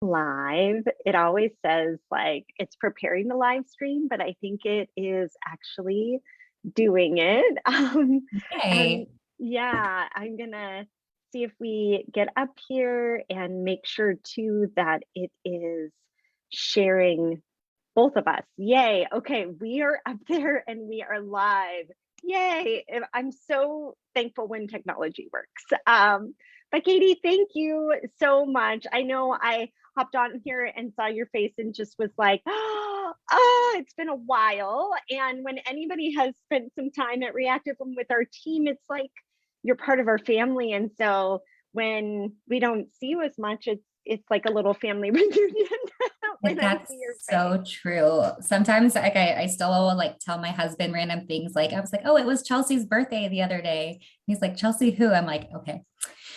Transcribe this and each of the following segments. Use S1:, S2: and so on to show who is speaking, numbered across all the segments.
S1: Live. It always says like it's preparing the live stream, but I think it is actually doing it. And
S2: Hey,
S1: yeah, I'm gonna see if we get up here and make sure too that it is sharing both of us. Yay. Okay, we are up there and we are live. Yay. I'm so thankful when technology works. But Katie, thank you so much. I know I hopped on here and saw your face and just was like, oh, it's been a while. And when anybody has spent some time at Reactive and with our team, it's like you're part of our family. And so when we don't see you as much, it's like a little family reunion when I
S2: that's
S1: see your face.
S2: so true. Sometimes like I still will like tell my husband random things. Like I was like, oh, it was Chelsea's birthday the other day. He's like, Chelsea who? I'm like, okay,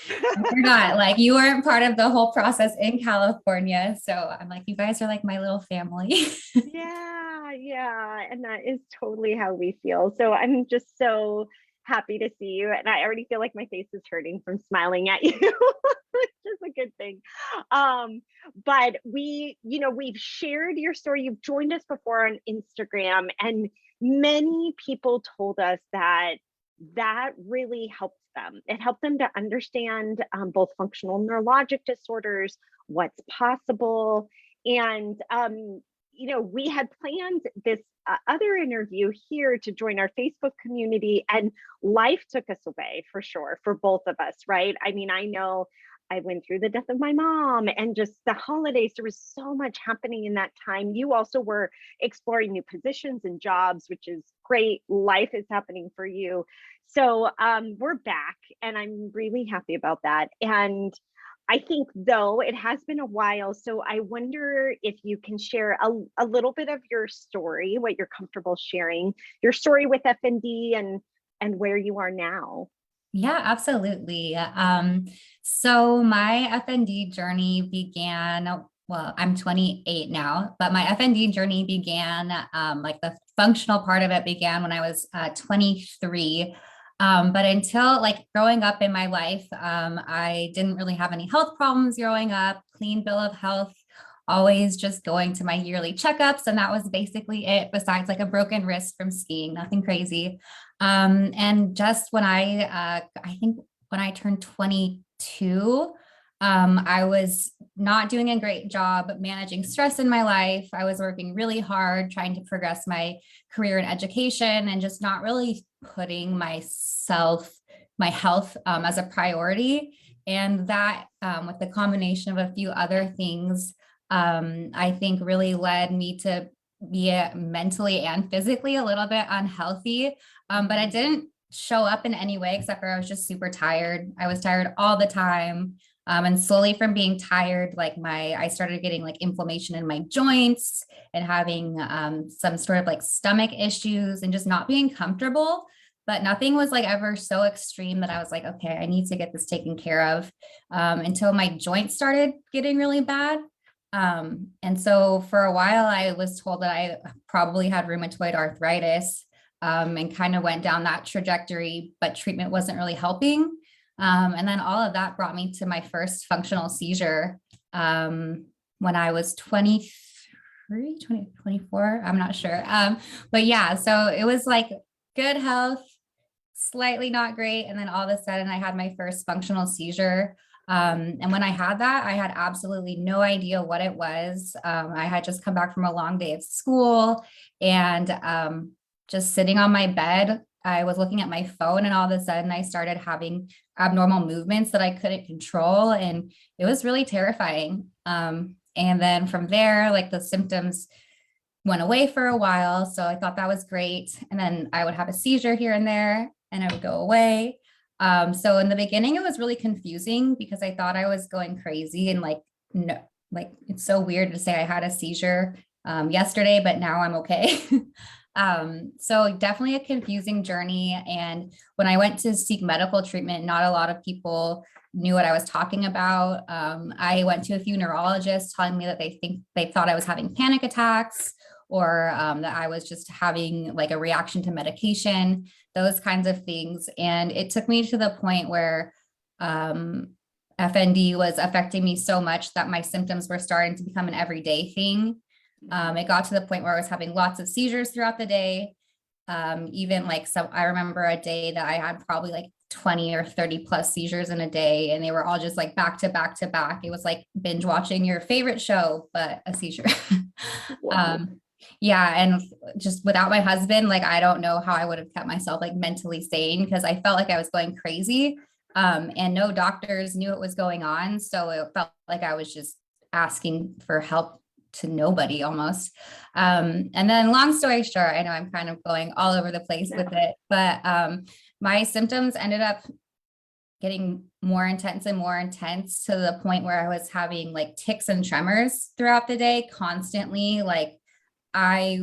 S2: I forgot. Like you weren't part of the whole process in California. So I'm like, you guys are like my little family.
S1: Yeah, yeah, and that is totally how we feel. So I'm just so happy to see you, and I already feel like my face is hurting from smiling at you, which is a good thing. But we've shared your story. You've joined us before on Instagram, and many people told us that that really helped them. It helped them to understand both functional neurologic disorders, what's possible, and we had planned this other interview here to join our Facebook community, and life took us away for sure, for both of us, right? I mean, I know I went through the death of my mom and just the holidays. There was so much happening in that time. You also were exploring new positions and jobs, which is great. Life is happening for you. So we're back, and I'm really happy about that. And I think though it has been a while, so I wonder if you can share a little bit of your story, what you're comfortable sharing, your story with FND and where you are now.
S2: Yeah, absolutely. So my FND journey began, well, I'm 28 now, but my FND journey began, like the functional part of it began when I was 23. But until like growing up in my life, I didn't really have any health problems growing up, clean bill of health, always just going to my yearly checkups. And that was basically it, besides like a broken wrist from skiing, nothing crazy. And just when I think when I turned 22, I was not doing a great job managing stress in my life. I was working really hard, trying to progress my career in education and just not really putting my health as a priority. And that, with the combination of a few other things, I think really led me to be mentally and physically a little bit unhealthy. But it didn't show up in any way except for I was just super tired. I was tired all the time. And slowly from being tired, like I started getting like inflammation in my joints and having some sort of like stomach issues and just not being comfortable. But nothing was like ever so extreme that I was like, okay, I need to get this taken care of, until my joints started getting really bad. And so for a while, I was told that I probably had rheumatoid arthritis, and kind of went down that trajectory, but treatment wasn't really helping. And then all of that brought me to my first functional seizure, when I was 23, 24, I'm not sure. But yeah, so it was like good health, slightly not great. And then all of a sudden I had my first functional seizure. And when I had that, I had absolutely no idea what it was. I had just come back from a long day of school and just sitting on my bed, I was looking at my phone and all of a sudden I started having abnormal movements that I couldn't control. And it was really terrifying. And then from there, like the symptoms went away for a while. So I thought that was great. And then I would have a seizure here and there and I would go away. So in the beginning, it was really confusing because I thought I was going crazy and like, no, like it's so weird to say I had a seizure yesterday, but now I'm okay. So definitely a confusing journey. And when I went to seek medical treatment, not a lot of people knew what I was talking about. I went to a few neurologists telling me that they thought I was having panic attacks or that I was just having like a reaction to medication, those kinds of things. And it took me to the point where FND was affecting me so much that my symptoms were starting to become an everyday thing. It got to the point where I was having lots of seizures throughout the day. Even like I remember a day that I had probably like 20 or 30 plus seizures in a day, and they were all just like back to back to back. It was like binge watching your favorite show, but a seizure.
S1: Wow.
S2: Yeah. And just without my husband, like, I don't know how I would have kept myself like mentally sane, because I felt like I was going crazy. And no doctors knew what was going on. So it felt like I was just asking for help to nobody almost. And then long story short, I know I'm kind of going all over the place with it, but my symptoms ended up getting more intense and more intense, to the point where I was having like tics and tremors throughout the day constantly. Like, I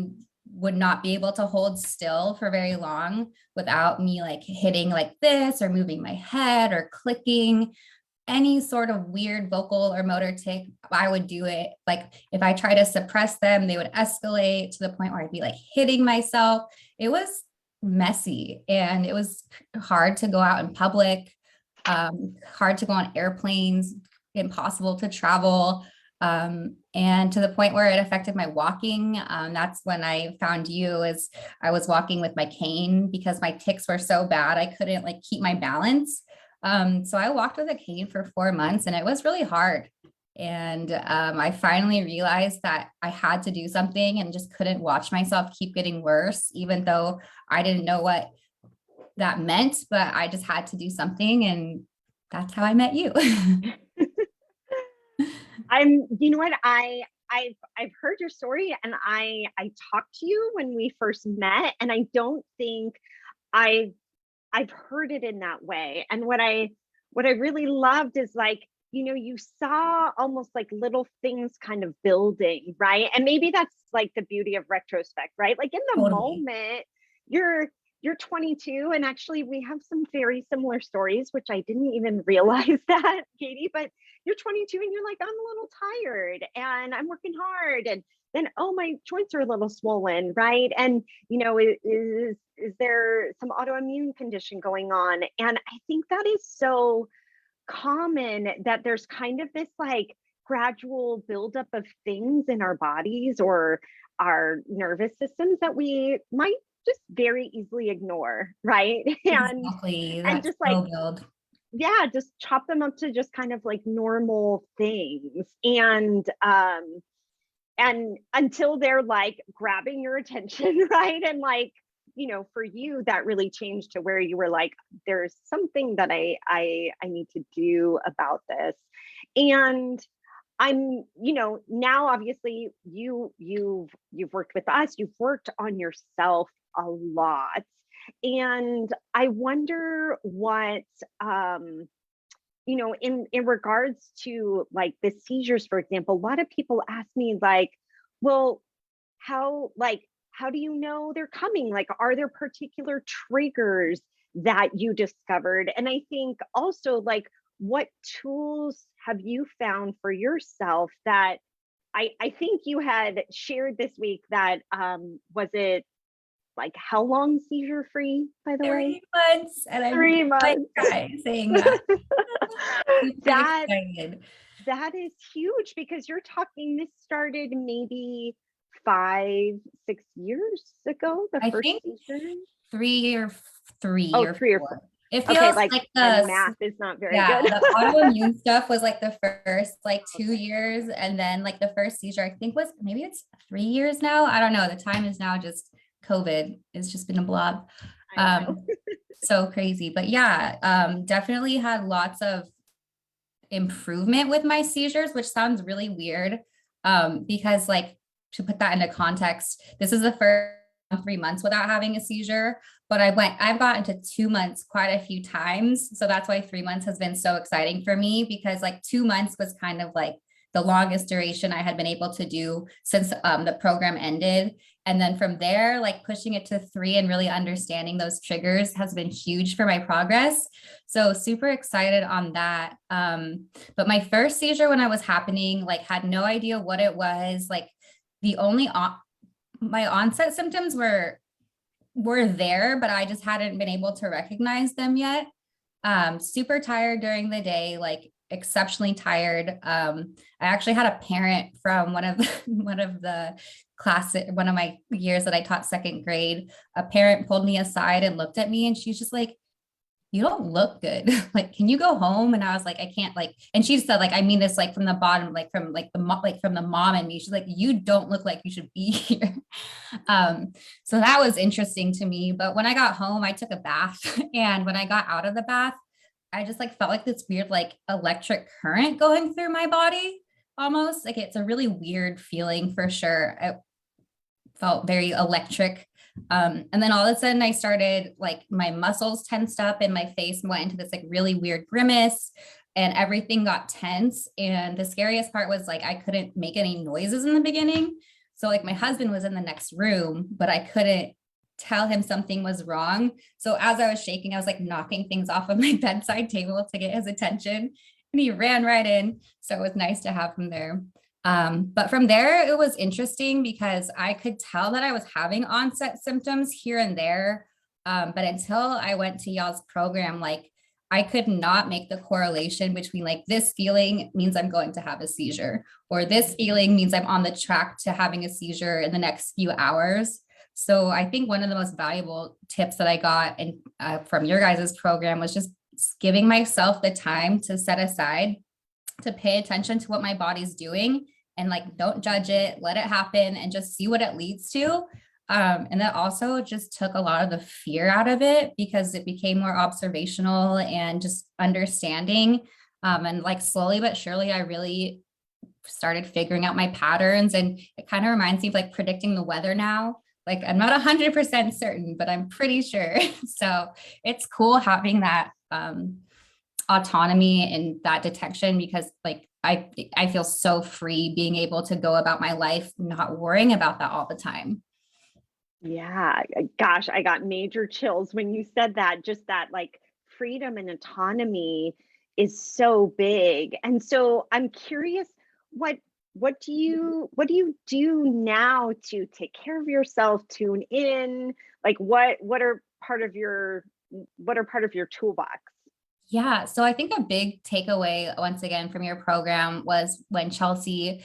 S2: would not be able to hold still for very long without me like hitting like this, or moving my head, or clicking. Any sort of weird vocal or motor tic, I would do it. Like, if I try to suppress them, they would escalate to the point where I'd be like hitting myself. It was messy, and it was hard to go out in public, hard to go on airplanes, impossible to travel. And to the point where it affected my walking. That's when I found you, as I was walking with my cane because my tics were so bad. I couldn't like keep my balance. So I walked with a cane for 4 months, and it was really hard. And I finally realized that I had to do something, and just couldn't watch myself keep getting worse, even though I didn't know what that meant, but I just had to do something. And that's how I met you.
S1: You know what, I've heard your story, and I talked to you when we first met, and I don't think I've I've heard it in that way. And what I really loved is, like, you saw almost like little things kind of building, right? And maybe that's like the beauty of retrospect, right? Like, in the
S2: Totally.
S1: moment, you're you're 22, and actually we have some very similar stories, which I didn't even realize that, Katie, but you're 22 and you're like, I'm a little tired and I'm working hard, and then, oh, my joints are a little swollen, right? And is there some autoimmune condition going on? And I think that is so common, that there's kind of this like gradual buildup of things in our bodies or our nervous systems that we might just very easily ignore, right? and
S2: Exactly.
S1: and
S2: That's
S1: just like,
S2: so build.
S1: yeah, just chop them up to just kind of like normal things. And until they're like grabbing your attention, right? And like, for you, that really changed to where you were like, there's something that I need to do about this. And I'm, now obviously you've worked with us, you've worked on yourself a lot. And I wonder what, in regards to like the seizures, for example, a lot of people ask me like, well, how do you know they're coming? Like, are there particular triggers that you discovered? And I think also, like, what tools have you found for yourself that I think you had shared this week that was it like how long seizure free, by the way?
S2: 3 months, and I'm
S1: 3 months.
S2: saying that. Super
S1: that
S2: excited.
S1: that is huge, because you're talking, this started maybe 5, 6 years ago, the
S2: I
S1: first
S2: think
S1: seizure.
S2: three or three
S1: Oh,
S2: or
S1: 3 or 4.
S2: four. It
S1: Okay,
S2: feels
S1: like
S2: like
S1: my math is not very
S2: yeah,
S1: good.
S2: the autoimmune stuff was like the first like 2 years. And then like the first seizure, I think was maybe it's 3 years now. I don't know. The time is now just COVID. It's just been a blob.
S1: I know.
S2: So crazy. But yeah, definitely had lots of improvement with my seizures, which sounds really weird. Because like, to put that into context, this is the first 3 months without having a seizure, but I've gotten to 2 months quite a few times. So that's why 3 months has been so exciting for me, because like 2 months was kind of like the longest duration I had been able to do since the program ended. And then from there, like pushing it to 3 and really understanding those triggers has been huge for my progress. So super excited on that. But my first seizure, when I was happening, like had no idea what it was. Like the only my onset symptoms were there, but I just hadn't been able to recognize them yet. Super tired during the day, like exceptionally tired. I actually had a parent from one of one of the one of my years that I taught second grade. A parent pulled me aside and looked at me, and she's just like, you don't look good. Like, can you go home? And I was like, I can't, like, and she said, like, I mean this like from the bottom, like from like like from the mom and me. She's like, you don't look like you should be here. So that was interesting to me. But when I got home, I took a bath. And when I got out of the bath, I just like felt like this weird, like electric current going through my body almost. Like it's a really weird feeling for sure. I felt very electric. And then all of a sudden I started like my muscles tensed up and my face went into this like really weird grimace and everything got tense. And the scariest part was like, I couldn't make any noises in the beginning. So like my husband was in the next room, but I couldn't tell him something was wrong. So as I was shaking, I was like knocking things off of my bedside table to get his attention. And he ran right in. So it was nice to have him there. But from there, it was interesting because I could tell that I was having onset symptoms here and there. But until I went to y'all's program, like I could not make the correlation between like this feeling means I'm going to have a seizure, or this feeling means I'm on the track to having a seizure in the next few hours. So I think one of the most valuable tips that I got from your guys' program was just giving myself the time to set aside to pay attention to what my body's doing and like, don't judge it, let it happen and just see what it leads to. And that also just took a lot of the fear out of it because it became more observational and just understanding. And like slowly but surely, I really started figuring out my patterns. And it kind of reminds me of like predicting the weather now. Like I'm not 100% certain, but I'm pretty sure. So it's cool having that autonomy and that detection because like I feel so free being able to go about my life, not worrying about that all the time.
S1: Yeah, gosh, I got major chills when you said that. Just that, like, freedom and autonomy is so big. And so I'm curious, what what do you do now to take care of yourself, tune in? Like, what are part of your toolbox?
S2: Yeah. So I think a big takeaway once again from your program was when Chelsea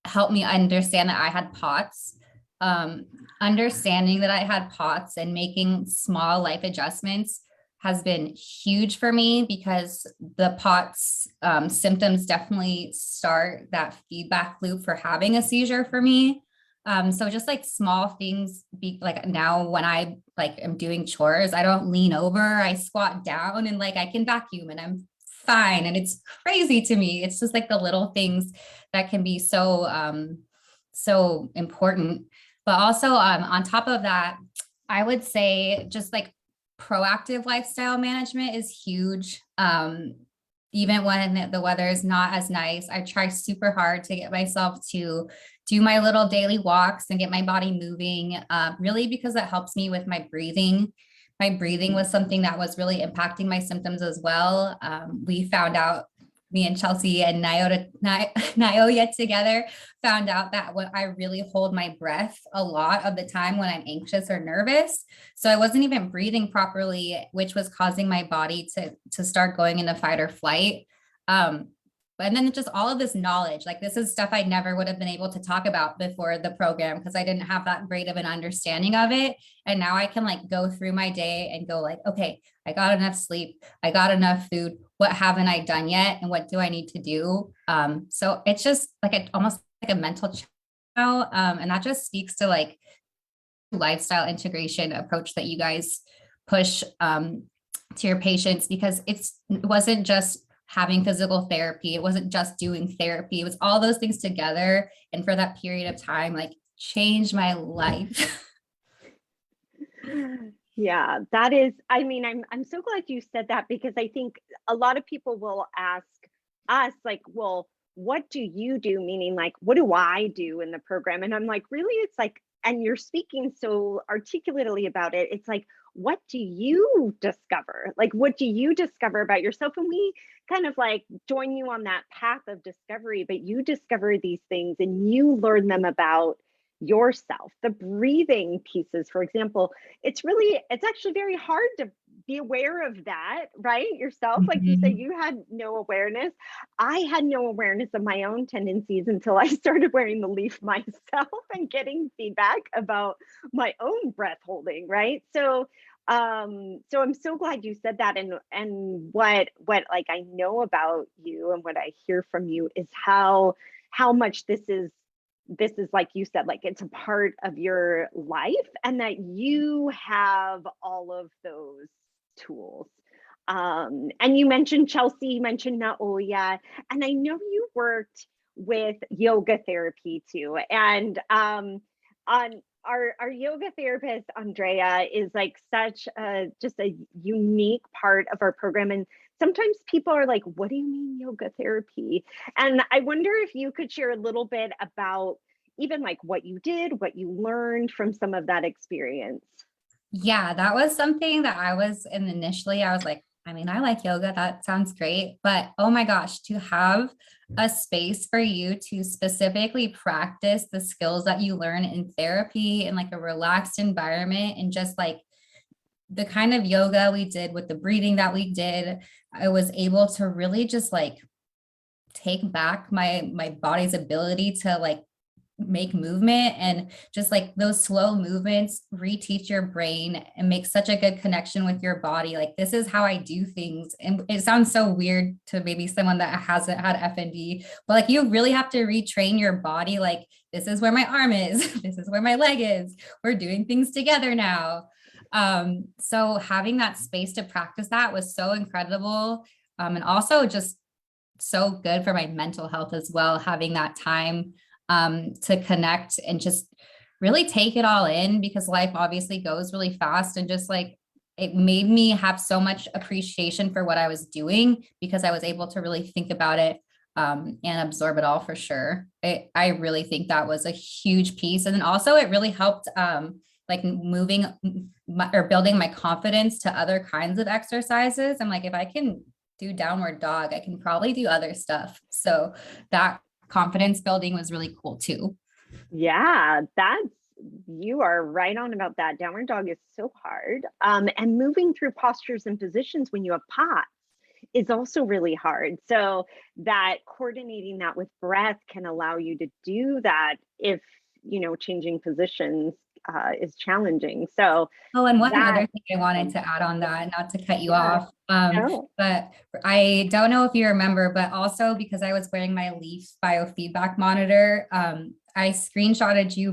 S2: helped me understand that I had POTS. Um, Understanding that I had POTS and making small life adjustments has been huge for me because the POTS symptoms definitely start that feedback loop for having a seizure for me. So just like small things, be like now when I like am doing chores, I don't lean over, I squat down and like I can vacuum and I'm fine. And it's crazy to me. It's just like the little things that can be so important. But also on top of that, I would say just like proactive lifestyle management is huge. Even when the weather is not as nice, I try super hard to get myself to do my little daily walks and get my body moving, really because that helps me with my breathing. My breathing was something that was really impacting my symptoms as well. We found out, me and Chelsea and Nioya together found out that when I really hold my breath a lot of the time when I'm anxious or nervous. So I wasn't even breathing properly, which was causing my body to start going into fight or flight. And then just all of this knowledge, like this is stuff I never would have been able to talk about before the program because I didn't have that great of an understanding of it. And now I can like go through my day and go like, okay, I got enough sleep. I got enough food. What haven't I done yet? And what do I need to do? So it's just like almost like a mental check out. And that just speaks to like lifestyle integration approach that you guys push to your patients because it wasn't just having physical therapy. It wasn't just doing therapy. It was all those things together. And for that period of time, like changed my life.
S1: Yeah, that is, I mean, I'm so glad you said that because I think a lot of people will ask us like, well, what do you do? Meaning like, what do I do in the program? And I'm like, really? It's like, and you're speaking so articulately about it. It's like, what do you discover? Like, what do you discover about yourself? And we kind of like join you on that path of discovery, but you discover these things and you learn them about yourself. The breathing pieces, for example, it's actually very hard to be aware of that, right? Yourself, like you said,
S2: Mhm.
S1: you had no awareness. I had no awareness of my own tendencies until I started wearing the leaf myself and getting feedback about my own breath holding, right? So I'm so glad you said that. And what like I know about you and what I hear from you is how much this is like you said, like it's a part of your life, and that you have all of those tools. And you mentioned Chelsea, you mentioned Naoya, and I know you worked with yoga therapy too. And on our yoga therapist Andrea is like such a just a unique part of our program. And sometimes people are like, what do you mean yoga therapy? And I wonder if you could share a little bit about even like what you did, what you learned from some of that experience.
S2: Yeah, that was something that I was and initially I was like, I mean, I like yoga, that sounds great. But oh my gosh, to have a space for you to specifically practice the skills that you learn in therapy in like a relaxed environment and just like the kind of yoga we did with the breathing that we did, I was able to really just like take back my body's ability to like make movement, and just like those slow movements reteach your brain and make such a good connection with your body. Like this is how I do things. And it sounds so weird to maybe someone that hasn't had FND, but like you really have to retrain your body. Like this is where my arm is, this is where my leg is. We're doing things together now. So having that space to practice that was so incredible. And also just so good for my mental health as well, having that time to connect and just really take it all in, because life obviously goes really fast, and just like it made me have so much appreciation for what I was doing because I was able to really think about it and absorb it all for sure. I really think that was a huge piece. And then also it really helped like moving or building my confidence to other kinds of exercises. I'm like, if I can do downward dog, I can probably do other stuff. So that confidence building was really cool too.
S1: Yeah, that's you are right on about that. Downward dog is so hard. And moving through postures and positions when you have POTS is also really hard. So that coordinating that with breath can allow you to do that if changing positions is challenging. So
S2: Oh, and one
S1: that
S2: other thing I wanted to add on that, not to cut you
S1: yeah,
S2: off,
S1: no.
S2: but I don't know if you remember, but also because I was wearing my Leaf biofeedback monitor, I screenshotted you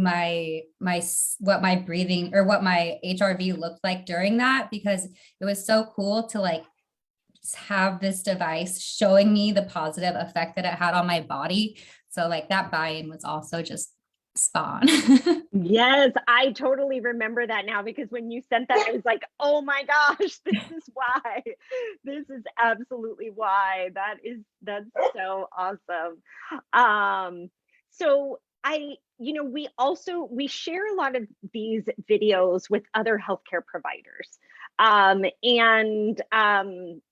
S2: what my breathing or what my HRV looked like during that, because it was so cool to like have this device showing me the positive effect that it had on my body. So like that buy-in was also just spot on.
S1: Yes, I totally remember that now, because when you sent that, I was like, oh my gosh, this is why. This is absolutely why. That's so awesome. So we share a lot of these videos with other healthcare providers. And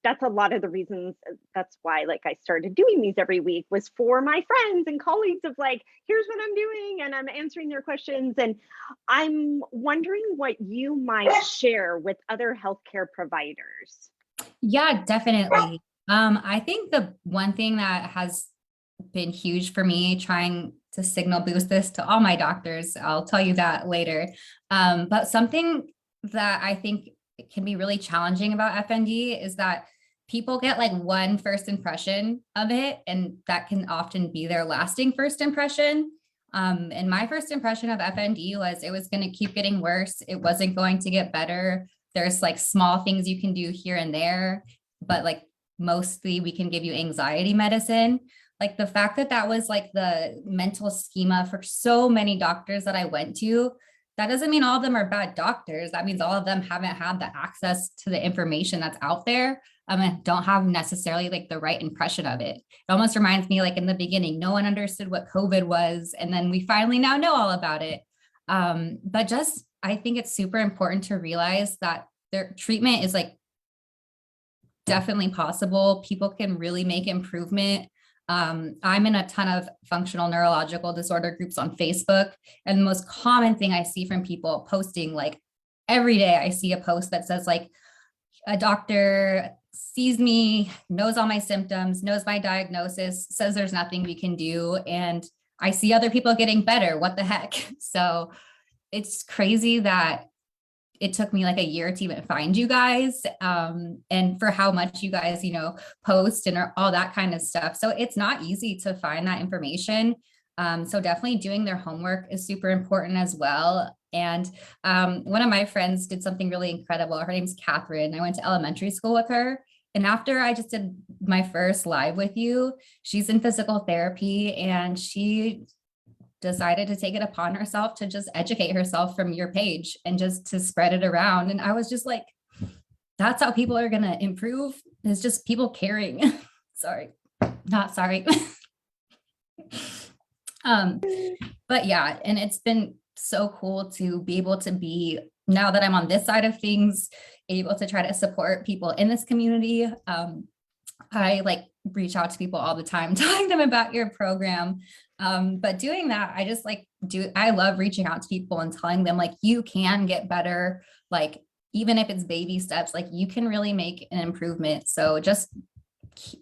S1: that's a lot of the reasons. That's why like I started doing these every week, was for my friends and colleagues of like, here's what I'm doing and I'm answering their questions. And I'm wondering what you might share with other healthcare providers.
S2: Yeah, definitely. I think the one thing that has been huge for me trying to signal boost this to all my doctors, I'll tell you that later. But something that I think can be really challenging about FND is that people get like one first impression of it, and that can often be their lasting first impression. And my first impression of FND was it was going to keep getting worse. It wasn't going to get better. There's like small things you can do here and there, but like mostly we can give you anxiety medicine. Like the fact that that was like the mental schema for so many doctors that I went to, that doesn't mean all of them are bad doctors. That means all of them haven't had the access to the information that's out there, and don't have necessarily like the right impression of it. It almost reminds me like in the beginning, no one understood what COVID was. And then we finally now know all about it. But just, I think it's super important to realize that their treatment is like definitely possible. People can really make improvement. I'm in a ton of functional neurological disorder groups on Facebook. And the most common thing I see from people posting, like every day I see a post that says like, a doctor sees me, knows all my symptoms, knows my diagnosis, says there's nothing we can do. And I see other people getting better. What the heck? So it's crazy that it took me like a year to even find you guys, and for how much you guys, post and all that kind of stuff. So it's not easy to find that information. So definitely doing their homework is super important as well. And one of my friends did something really incredible. Her name's Catherine. I went to elementary school with her. And after I just did my first live with you, she's in physical therapy, and she decided to take it upon herself to just educate herself from your page and just to spread it around. And I was just like, that's how people are going to improve, is just people caring. Sorry, not sorry. But yeah, and it's been so cool to be able to be, now that I'm on this side of things, able to try to support people in this community. I like reach out to people all the time, telling them about your program. But doing that, I just I love reaching out to people and telling them like, you can get better. Like, even if it's baby steps, like you can really make an improvement. So just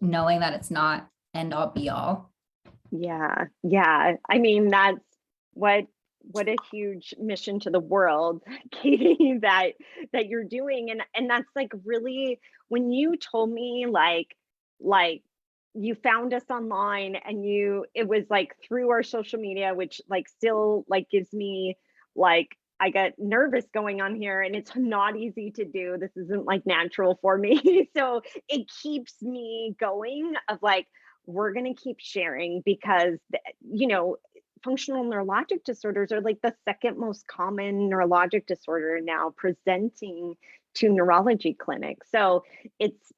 S2: knowing that it's not end all be all.
S1: Yeah. Yeah. I mean, that's what a huge mission to the world, Katie, that you're doing. And that's like, really, when you told me like you found us online, and it was like through our social media, which like still like gives me like, I get nervous going on here, and it's not easy to do. This isn't like natural for me. So it keeps me going of like, we're going to keep sharing, because functional neurologic disorders are like the second most common neurologic disorder now presenting to neurology clinics. So it's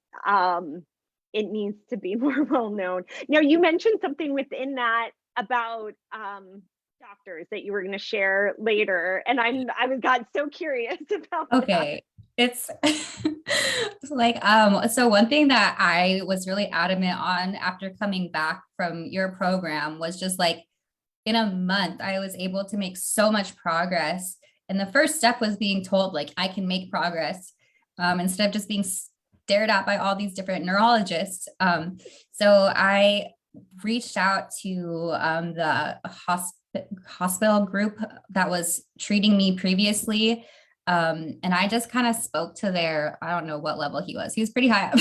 S1: it needs to be more well known. Now, you mentioned something within that about doctors that you were going to share later, and I got so curious about that.
S2: Okay. It's like, so one thing that I was really adamant on after coming back from your program was just like, in a month, I was able to make so much progress. And the first step was being told, like, I can make progress, instead of just being stared at by all these different neurologists. So I reached out to the hospital group that was treating me previously. And I just kind of spoke to I don't know what level he was. He was pretty high up.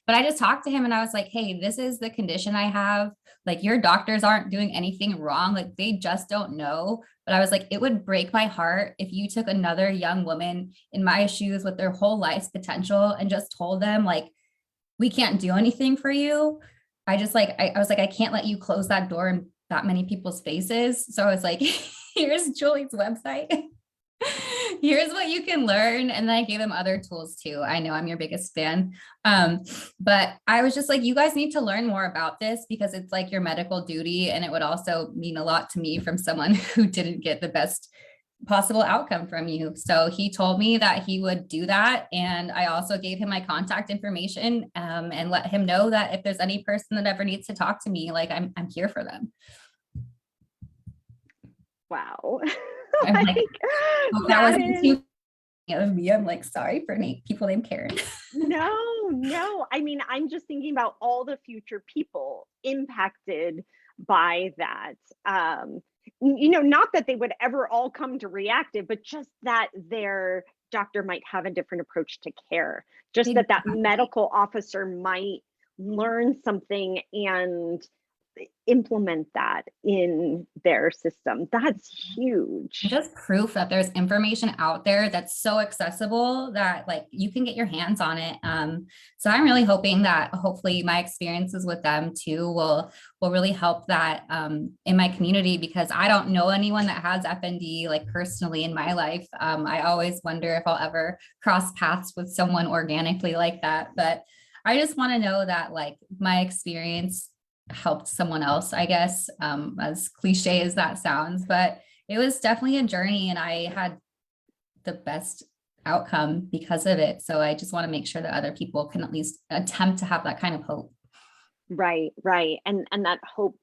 S2: But I just talked to him, and I was like, hey, this is the condition I have. Like, your doctors aren't doing anything wrong. Like, they just don't know. But I was like, it would break my heart if you took another young woman in my shoes with their whole life's potential and just told them like, we can't do anything for you. I just like, I was like, I can't let you close that door in that many people's faces. So I was like, here's Julie's website. Here's what you can learn. And then I gave them other tools too. I know I'm your biggest fan. But I was just like, you guys need to learn more about this, because it's like your medical duty. And it would also mean a lot to me from someone who didn't get the best possible outcome from you. So he told me that he would do that. And I also gave him my contact information, and let him know that if there's any person that ever needs to talk to me, like I'm here for them.
S1: Wow.
S2: I'm like, oh, that
S1: that
S2: was
S1: is,
S2: of me. I'm like, sorry for people named Karen.
S1: no. I mean, I'm just thinking about all the future people impacted by that. Not that they would ever all come to Re+active, but just that their doctor might have a different approach to care. Just that
S2: Exactly.
S1: medical officer might learn something and implement that in their system. That's huge.
S2: Just proof that there's information out there that's so accessible that like you can get your hands on it. So I'm really hoping that hopefully my experiences with them too will really help that in my community, because I don't know anyone that has FND like personally in my life. I always wonder if I'll ever cross paths with someone organically like that. But I just want to know that like my experience helped someone else, I guess, as cliche as that sounds, but it was definitely a journey, and I had the best outcome because of it. So I just want to make sure that other people can at least attempt to have that kind of hope.
S1: Right. And that hope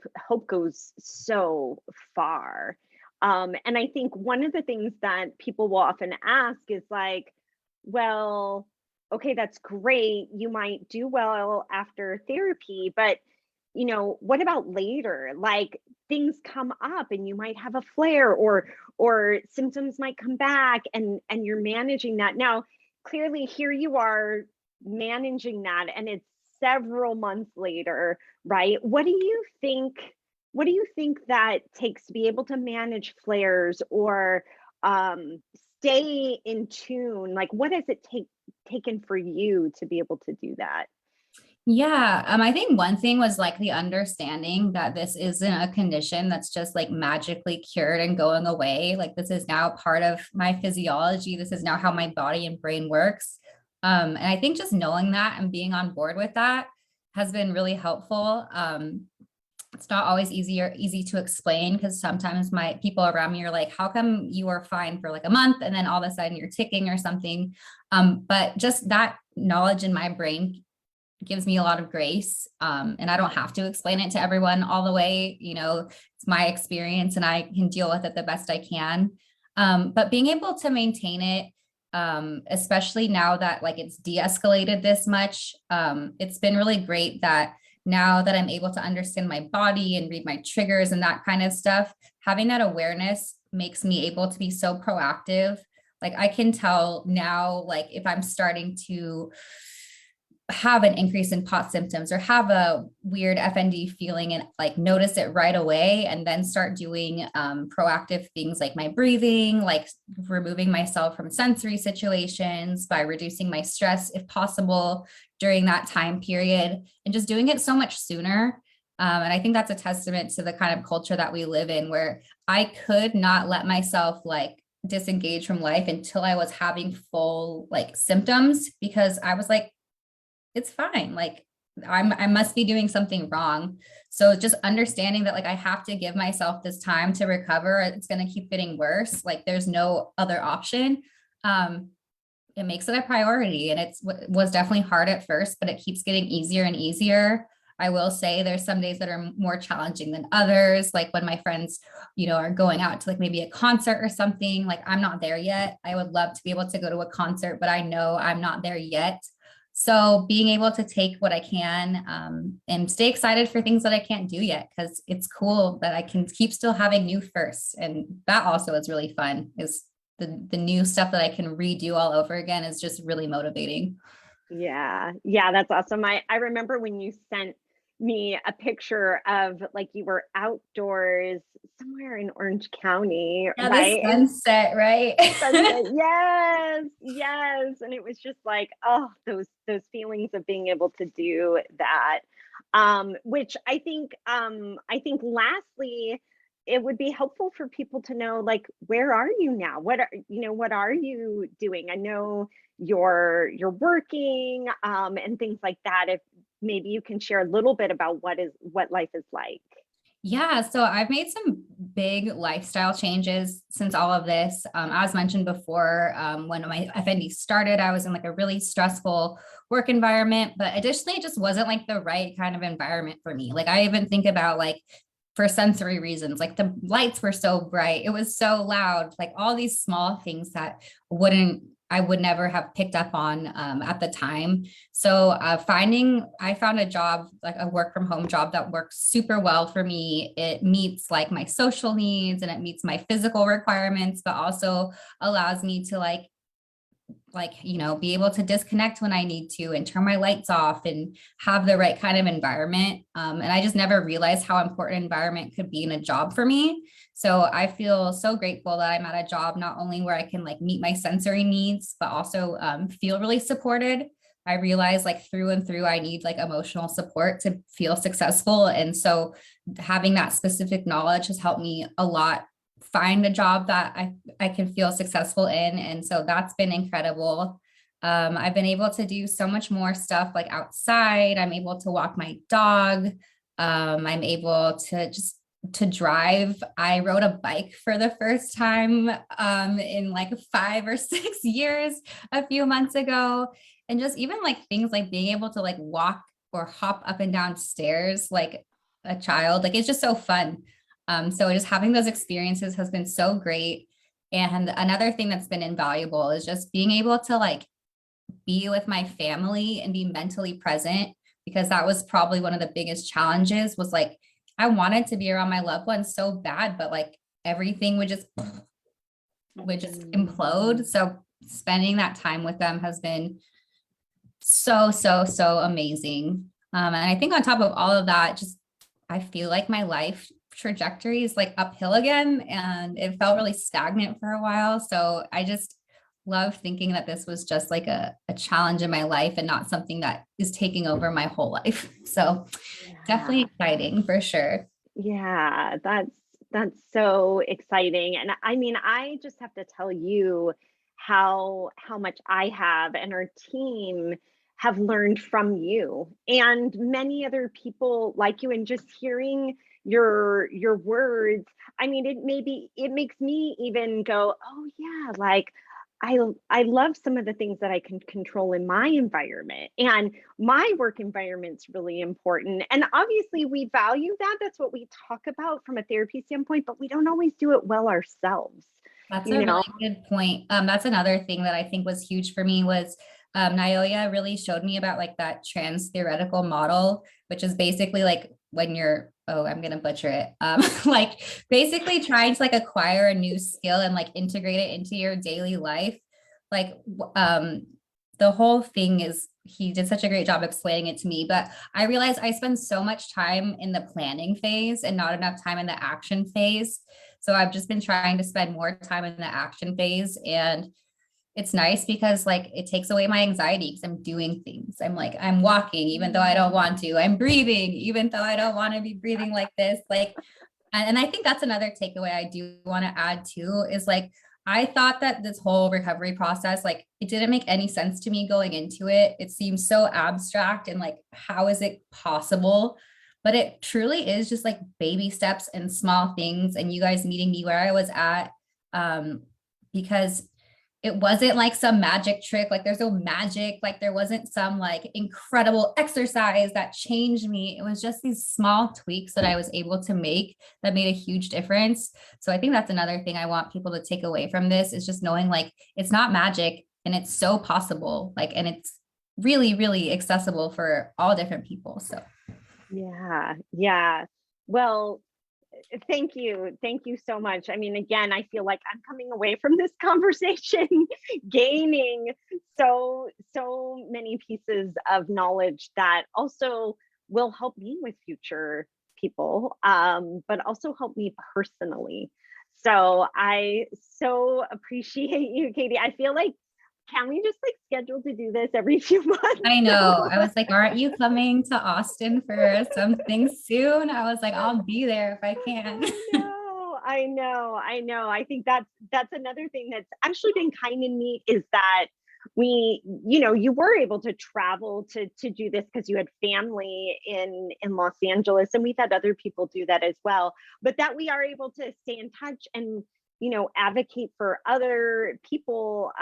S1: goes so far. And I think one of the things that people will often ask is like, well, okay, that's great. You might do well after therapy, but what about later? Like things come up and you might have a flare or symptoms might come back and you're managing that. Now, clearly here you are managing that and it's several months later, right? What do you think that takes to be able to manage flares or um stay in tune? Like what does it taken for you to be able to do that?
S2: Yeah, I think one thing was like the understanding that this isn't a condition that's just like magically cured and going away. Like this is now part of my physiology. This is now how my body and brain works. And I think just knowing that and being on board with that has been really helpful. It's not always easy to explain because sometimes my people around me are like, how come you are fine for like a month and then all of a sudden you're ticking or something? But just that knowledge in my brain gives me a lot of grace. And I don't have to explain it to everyone all the way. It's my experience and I can deal with it the best I can. But being able to maintain it, especially now that like it's de-escalated this much, it's been really great that now that I'm able to understand my body and read my triggers and that kind of stuff, having that awareness makes me able to be so proactive. Like I can tell now, like if I'm starting to have an increase in pot symptoms or have a weird FND feeling and like notice it right away and then start doing proactive things like my breathing, like removing myself from sensory situations by reducing my stress if possible during that time period and just doing it so much sooner. And I think that's a testament to the kind of culture that we live in where I could not let myself like disengage from life until I was having full like symptoms because I was like, it's fine. Like I must be doing something wrong. So just understanding that like I have to give myself this time to recover. It's going to keep getting worse. Like there's no other option. It makes it a priority. And was definitely hard at first, but it keeps getting easier and easier. I will say there's some days that are more challenging than others. Like when my friends, are going out to like maybe a concert or something, like I'm not there yet. I would love to be able to go to a concert, but I know I'm not there yet. So being able to take what I can and stay excited for things that I can't do yet, because it's cool that I can keep still having new firsts. And that also is really fun, is the new stuff that I can redo all over again is just really motivating.
S1: Yeah. Yeah, that's awesome. I remember when you sent me a picture of like you were outdoors somewhere in Orange County,
S2: Yeah, the
S1: right?
S2: sunset, right?
S1: Sunset. Yes, yes. And it was just like, oh, those feelings of being able to do that. Which I think lastly, it would be helpful for people to know like where are you now? What are you doing? I know you're working and things like that. If maybe you can share a little bit about what life is like.
S2: Yeah, so I've made some big lifestyle changes since all of this. As mentioned before, when my FND started, I was in like a really stressful work environment, but additionally, it just wasn't like the right kind of environment for me. Like I even think about like for sensory reasons, like the lights were so bright, it was so loud, like all these small things that I would never have picked up on at the time. So I found a job, like a work from home job that works super well for me. It meets like my social needs and it meets my physical requirements, but also allows me to be able to disconnect when I need to and turn my lights off and have the right kind of environment. And I just never realized how important environment could be in a job for me. So I feel so grateful that I'm at a job not only where I can like meet my sensory needs, but also feel really supported. I realize like through and through, I need like emotional support to feel successful. And so having that specific knowledge has helped me a lot find a job that I can feel successful in. And so that's been incredible. I've been able to do so much more stuff like outside. I'm able to walk my dog. I'm able to just to drive. I rode a bike for the first time in like 5 or 6 years a few months ago. And just even like things like being able to like walk or hop up and down stairs like a child, like it's just so fun. So just having those experiences has been so great. And another thing that's been invaluable is just being able to like be with my family and be mentally present, because that was probably one of the biggest challenges, was like, I wanted to be around my loved ones so bad, but like everything would just implode. So spending that time with them has been so amazing. And I think on top of all of that, just I feel like my life trajectory is like uphill again, and it felt really stagnant for a while. So I just love thinking that this was just like a challenge in my life and not something that is taking over my whole life. So definitely
S1: Yeah.
S2: exciting for sure.
S1: Yeah, that's so exciting. And I mean, I just have to tell you how much I have and our team have learned from you and many other people like you, and just hearing your words. I mean, it makes me even go, "Oh yeah, like I love some of the things that I can control in my environment, and my work environment's really important." And obviously we value that. That's what we talk about from a therapy standpoint, but we don't always do it well ourselves,
S2: That's
S1: you
S2: a
S1: know?
S2: really good point. That's another thing that I think was huge for me was Naoya really showed me about like that trans theoretical model, which is basically like when you're, oh, I'm gonna butcher it. Like basically trying to like acquire a new skill and like integrate it into your daily life. Like the whole thing is, he did such a great job explaining it to me, but I realized I spend so much time in the planning phase and not enough time in the action phase. So I've just been trying to spend more time in the action phase. And it's nice because like it takes away my anxiety because I'm doing things. I'm like, I'm walking even though I don't want to. I'm breathing even though I don't want to be breathing like this. Like, and I think that's another takeaway I do want to add too, is like, I thought that this whole recovery process, like it didn't make any sense to me going into it. It seems so abstract and like, how is it possible? But it truly is just like baby steps and small things. And you guys meeting me where I was at, because it wasn't like some magic trick. Like there's no magic, like there wasn't some like incredible exercise that changed me. It was just these small tweaks that I was able to make that made a huge difference. So I think that's another thing I want people to take away from this, is just knowing like it's not magic and it's so possible. Like, and it's really accessible for all different people. So
S1: Yeah, yeah. Well, thank you. Thank you so much. I mean, again, I feel like I'm coming away from this conversation gaining so many pieces of knowledge that also will help me with future people, but also help me personally. So I so appreciate you, Katie. I feel like, can we just like schedule to do this every few months?
S2: I know. I was like, aren't you coming to Austin for something soon? I was like, I'll be there if I can.
S1: I know. I think that's another thing that's actually been kind of neat, is that you were able to travel to do this because you had family in Los Angeles, and we've had other people do that as well. But that we are able to stay in touch and advocate for other people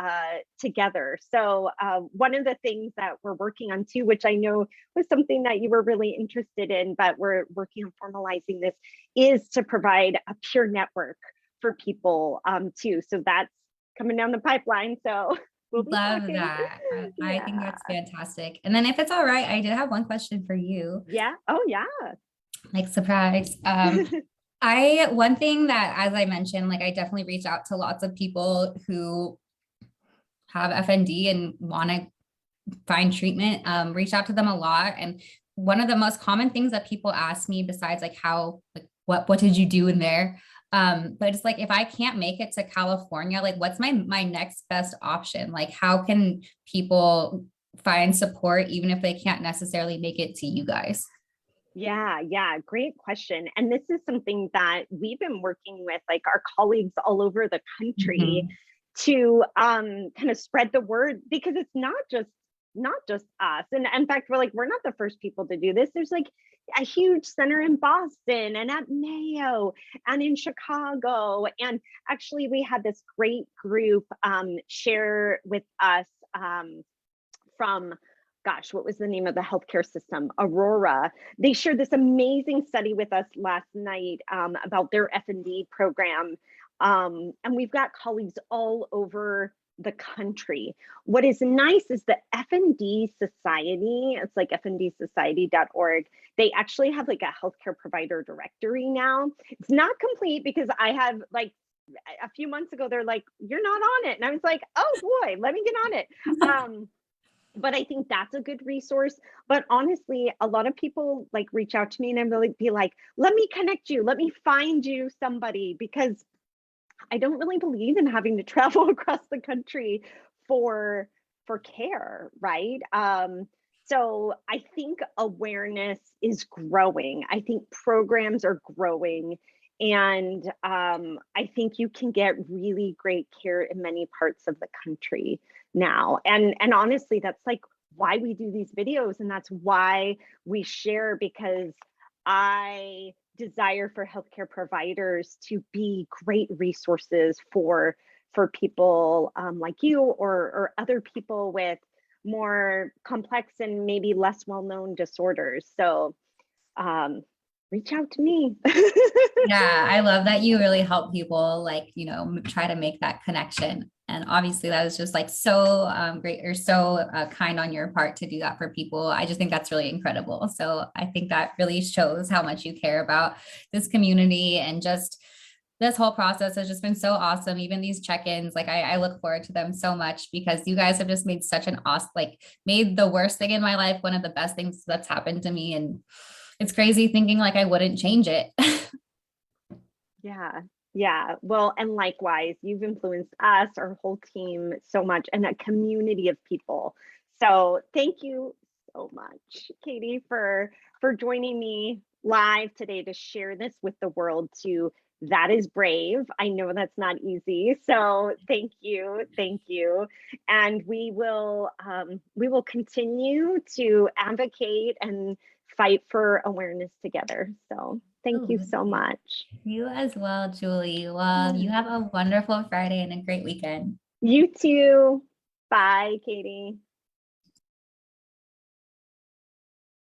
S1: together. So one of the things that we're working on too, which I know was something that you were really interested in, but we're working on formalizing this, is to provide a peer network for people too. So that's coming down the pipeline. So we'll be
S2: Love
S1: talking.
S2: that. I think
S1: Yeah.
S2: that's fantastic. And then if it's all right, I did have one question for you,
S1: Yeah. Oh yeah.
S2: like surprise. One thing that, as I mentioned, like I definitely reached out to lots of people who have FND and want to find treatment, reach out to them a lot. And one of the most common things that people ask me, besides like how, like, what did you do in there? But it's like, if I can't make it to California, like what's my next best option? Like, how can people find support even if they can't necessarily make it to you guys?
S1: Yeah, great question. And this is something that we've been working with like our colleagues all over the country
S2: Mhm.
S1: to kind of spread the word, because it's not just us. And in fact, we're not the first people to do this. There's like a huge center in Boston and at Mayo and in Chicago. And actually we had this great group share with us from, gosh, what was the name of the healthcare system? Aurora. They shared this amazing study with us last night about their FND program. And we've got colleagues all over the country. What is nice is the FND Society, it's like fndsociety.org. They actually have like a healthcare provider directory now. It's not complete because I have like a few months ago, they're like, you're not on it. And I was like, oh boy, let me get on it. But I think that's a good resource. But honestly, a lot of people like reach out to me and I'm really be like, let me connect you, let me find you somebody, because I don't really believe in having to travel across the country for care, right? So I think awareness is growing. I think programs are growing, and I think you can get really great care in many parts of the country now. And honestly, that's like why we do these videos, and that's why we share, because I desire for healthcare providers to be great resources for people like you, or other people with more complex and maybe less well-known disorders. So reach out to me.
S2: Yeah, I love that you really help people, like, try to make that connection. And obviously that was just like so great, or so kind on your part to do that for people. I just think that's really incredible. So I think that really shows how much you care about this community, and just this whole process has just been so awesome. Even these check-ins, like I look forward to them so much, because you guys have just made such an awesome, like made the worst thing in my life one of the best things that's happened to me. And it's crazy thinking like I wouldn't change it.
S1: Yeah. Yeah. Well, and likewise, you've influenced us, our whole team, so much, and a community of people. So thank you so much, Katie, for joining me live today to share this with the world too. That is brave. I know that's not easy. So thank you. Thank you. And we will continue to advocate and fight for awareness together. So thank you so
S2: Absolutely.
S1: much.
S2: You as well, Julie. Well, you
S1: Yeah.
S2: have a wonderful Friday and a great weekend.
S1: You too. Bye, Katie.